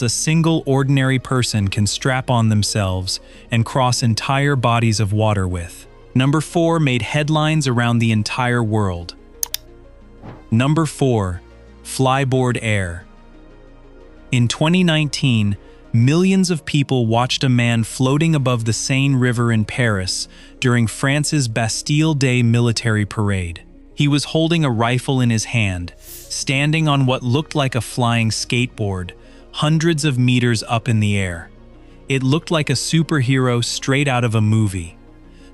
a single ordinary person can strap on themselves and cross entire bodies of water with. Number 4 made headlines around the entire world. Number 4. Flyboard Air. In 2019, millions of people watched a man floating above the Seine River in Paris during France's Bastille Day military parade. He was holding a rifle in his hand, standing on what looked like a flying skateboard, hundreds of meters up in the air. It looked like a superhero straight out of a movie.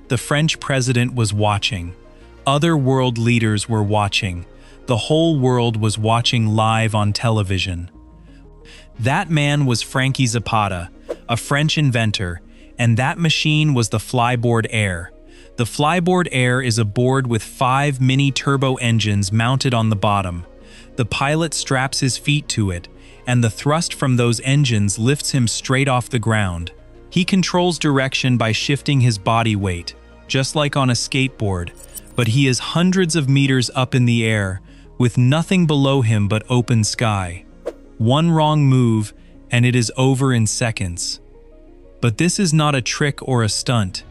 The French president was watching. Other world leaders were watching. The whole world was watching live on television. That man was Frankie Zapata, a French inventor, and that machine was the Flyboard Air. The Flyboard Air is a board with 5 mini-turbo engines mounted on the bottom. The pilot straps his feet to it, and the thrust from those engines lifts him straight off the ground. He controls direction by shifting his body weight, just like on a skateboard, but he is hundreds of meters up in the air, with nothing below him but open sky. One wrong move, and it is over in seconds. But this is not a trick or a stunt.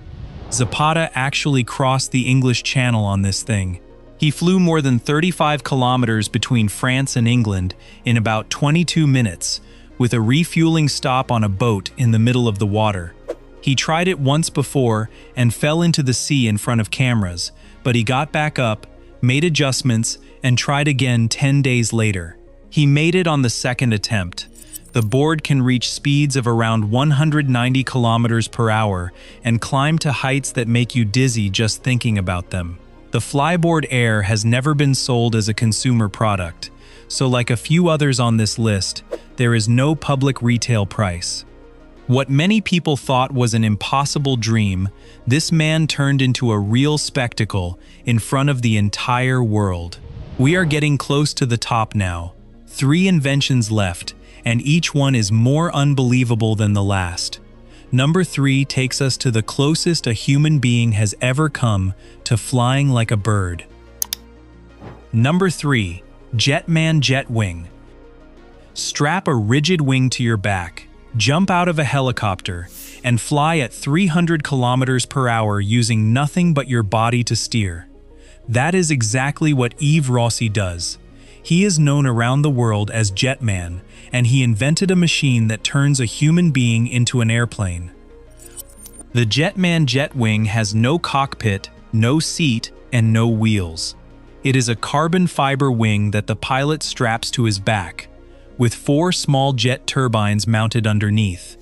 Zapata actually crossed the English Channel on this thing. He flew more than 35 kilometers between France and England in about 22 minutes, with a refueling stop on a boat in the middle of the water. He tried it once before and fell into the sea in front of cameras, but he got back up, made adjustments, and tried again 10 days later. He made it on the second attempt. The board can reach speeds of around 190 kilometers per hour and climb to heights that make you dizzy just thinking about them. The Flyboard Air has never been sold as a consumer product, so like a few others on this list, there is no public retail price. What many people thought was an impossible dream, this man turned into a real spectacle in front of the entire world. We are getting close to the top now. 3 inventions left, and each one is more unbelievable than the last. Number 3 takes us to the closest a human being has ever come to flying like a bird. Number 3. Jetman Jet Wing. Strap a rigid wing to your back, jump out of a helicopter, and fly at 300 kilometers per hour using nothing but your body to steer. That is exactly what Yves Rossi does. He is known around the world as Jetman, and he invented a machine that turns a human being into an airplane. The Jetman Jet Wing has no cockpit, no seat, and no wheels. It is a carbon fiber wing that the pilot straps to his back, with 4 small jet turbines mounted underneath.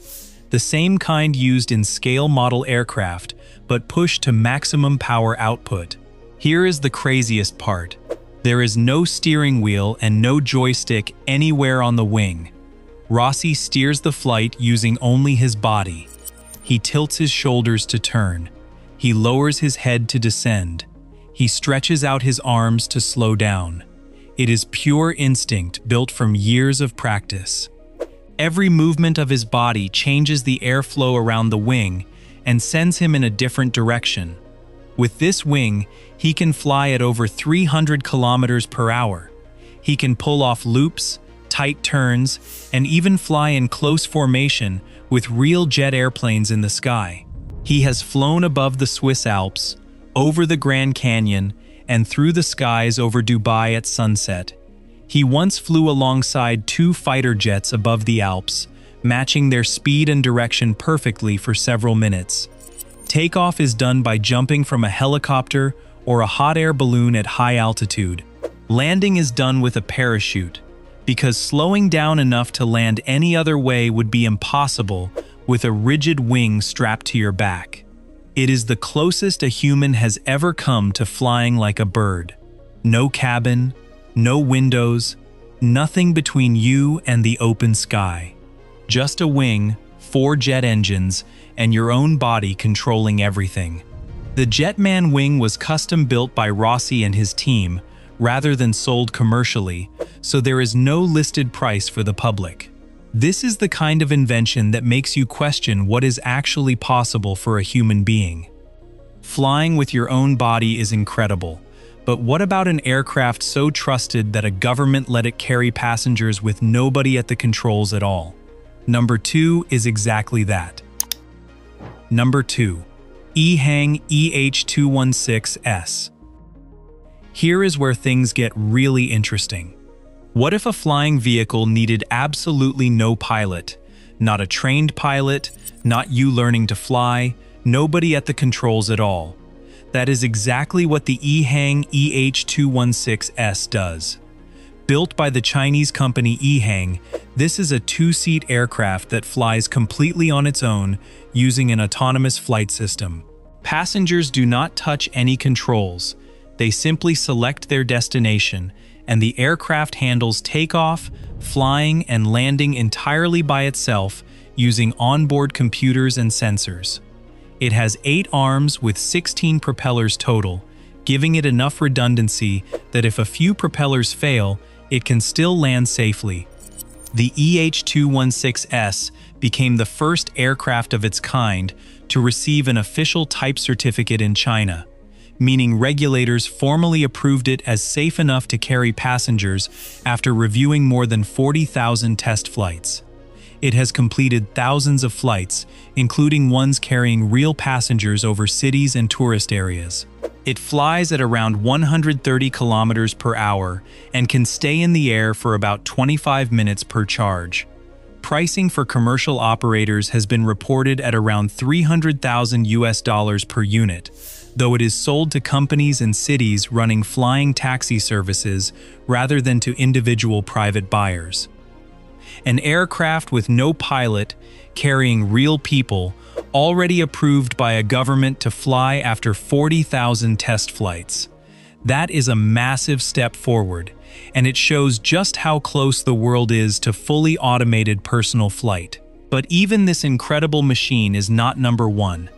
The same kind used in scale model aircraft, but pushed to maximum power output. Here is the craziest part. There is no steering wheel and no joystick anywhere on the wing. Rossi steers the flight using only his body. He tilts his shoulders to turn. He lowers his head to descend. He stretches out his arms to slow down. It is pure instinct built from years of practice. Every movement of his body changes the airflow around the wing and sends him in a different direction. With this wing, he can fly at over 300 kilometers per hour. He can pull off loops, tight turns, and even fly in close formation with real jet airplanes in the sky. He has flown above the Swiss Alps, over the Grand Canyon, and through the skies over Dubai at sunset. He once flew alongside 2 fighter jets above the Alps, matching their speed and direction perfectly for several minutes. Takeoff is done by jumping from a helicopter or a hot air balloon at high altitude. Landing is done with a parachute, because slowing down enough to land any other way would be impossible with a rigid wing strapped to your back. It is the closest a human has ever come to flying like a bird. No cabin, no windows, nothing between you and the open sky. Just a wing, 4 jet engines, and your own body controlling everything. The Jetman wing was custom built by Rossi and his team, rather than sold commercially, so there is no listed price for the public. This is the kind of invention that makes you question what is actually possible for a human being. Flying with your own body is incredible, but what about an aircraft so trusted that a government let it carry passengers with nobody at the controls at all? Number 2 is exactly that. Number 2. EHang EH216S. Here is where things get really interesting. What if a flying vehicle needed absolutely no pilot? Not a trained pilot, not you learning to fly, nobody at the controls at all. That is exactly what the EHang EH216S does. Built by the Chinese company EHang, this is a two-seat aircraft that flies completely on its own using an autonomous flight system. Passengers do not touch any controls. They simply select their destination, and the aircraft handles takeoff, flying, and landing entirely by itself using onboard computers and sensors. It has 8 arms with 16 propellers total, giving it enough redundancy that if a few propellers fail, it can still land safely. The EH216S became the first aircraft of its kind to receive an official type certificate in China, meaning regulators formally approved it as safe enough to carry passengers after reviewing more than 40,000 test flights. It has completed thousands of flights, including ones carrying real passengers over cities and tourist areas. It flies at around 130 kilometers per hour and can stay in the air for about 25 minutes per charge. Pricing for commercial operators has been reported at around $300,000 per unit, though it is sold to companies and cities running flying taxi services rather than to individual private buyers. An aircraft with no pilot, carrying real people, already approved by a government to fly after 40,000 test flights. That is a massive step forward, and it shows just how close the world is to fully automated personal flight. But even this incredible machine is not number one,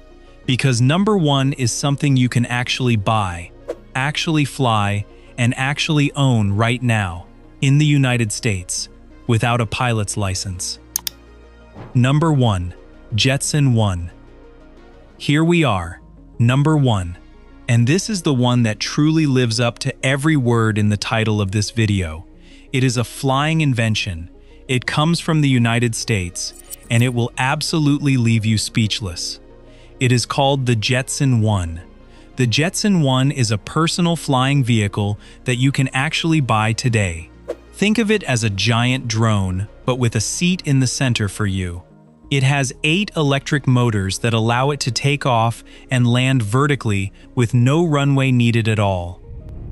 because number one is something you can actually buy, actually fly, and actually own right now, in the United States, without a pilot's license. Number 1. Jetson 1. Here we are, number 1. And this is the one that truly lives up to every word in the title of this video. It is a flying invention. It comes from the United States, and it will absolutely leave you speechless. It is called the Jetson 1. The Jetson 1 is a personal flying vehicle that you can actually buy today. Think of it as a giant drone, but with a seat in the center for you. It has 8 electric motors that allow it to take off and land vertically with no runway needed at all.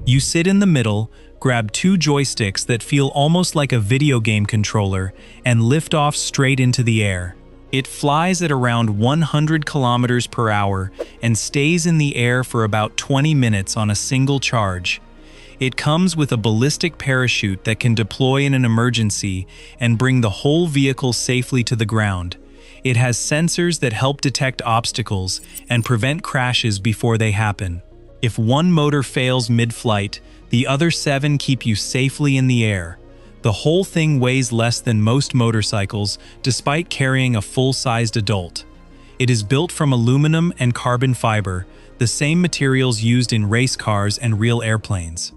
You sit in the middle, grab 2 joysticks that feel almost like a video game controller, and lift off straight into the air. It flies at around 100 kilometers per hour and stays in the air for about 20 minutes on a single charge. It comes with a ballistic parachute that can deploy in an emergency and bring the whole vehicle safely to the ground. It has sensors that help detect obstacles and prevent crashes before they happen. If one motor fails mid-flight, the other 7 keep you safely in the air. The whole thing weighs less than most motorcycles, despite carrying a full-sized adult. It is built from aluminum and carbon fiber, the same materials used in race cars and real airplanes.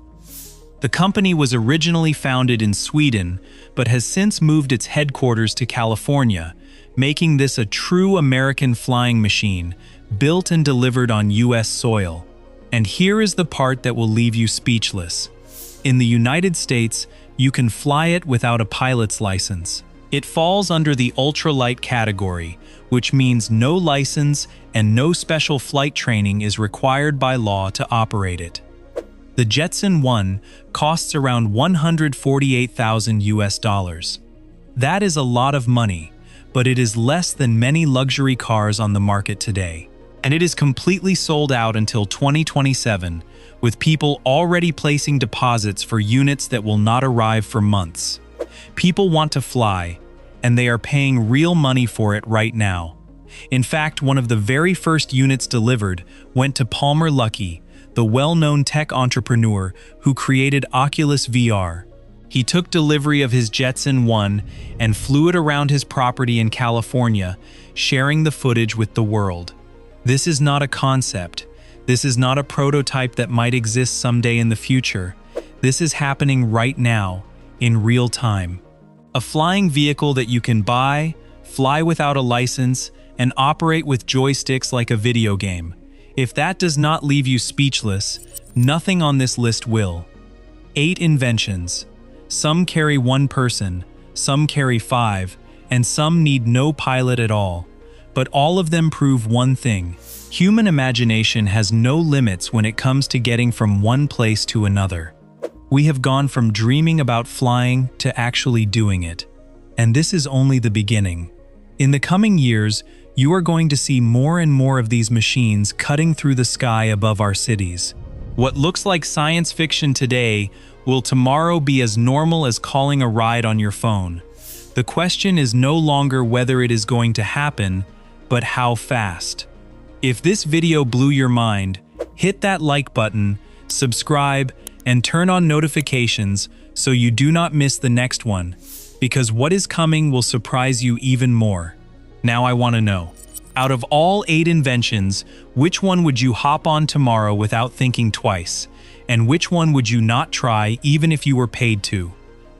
The company was originally founded in Sweden, but has since moved its headquarters to California, making this a true American flying machine, built and delivered on US soil. And here is the part that will leave you speechless. In the United States, you can fly it without a pilot's license. It falls under the ultralight category, which means no license and no special flight training is required by law to operate it. The Jetson 1 costs around $148,000. That is a lot of money, but it is less than many luxury cars on the market today. And it is completely sold out until 2027, with people already placing deposits for units that will not arrive for months. People want to fly, and they are paying real money for it right now. In fact, one of the very first units delivered went to Palmer Luckey, the well-known tech entrepreneur who created Oculus VR. He took delivery of his Jetson 1 and flew it around his property in California, sharing the footage with the world. This is not a concept. This is not a prototype that might exist someday in the future. This is happening right now, in real time. A flying vehicle that you can buy, fly without a license, and operate with joysticks like a video game. If that does not leave you speechless, nothing on this list will. 8 inventions. Some carry 1 person, some carry 5, and some need no pilot at all. But all of them prove one thing: human imagination has no limits when it comes to getting from one place to another. We have gone from dreaming about flying to actually doing it. And this is only the beginning. In the coming years, you are going to see more and more of these machines cutting through the sky above our cities. What looks like science fiction today will tomorrow be as normal as calling a ride on your phone. The question is no longer whether it is going to happen, but how fast. If this video blew your mind, hit that like button, subscribe, and turn on notifications so you do not miss the next one, because what is coming will surprise you even more. Now I want to know, out of all 8 inventions, which one would you hop on tomorrow without thinking twice? And which one would you not try even if you were paid to?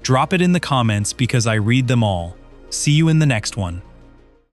Drop it in the comments because I read them all. See you in the next one.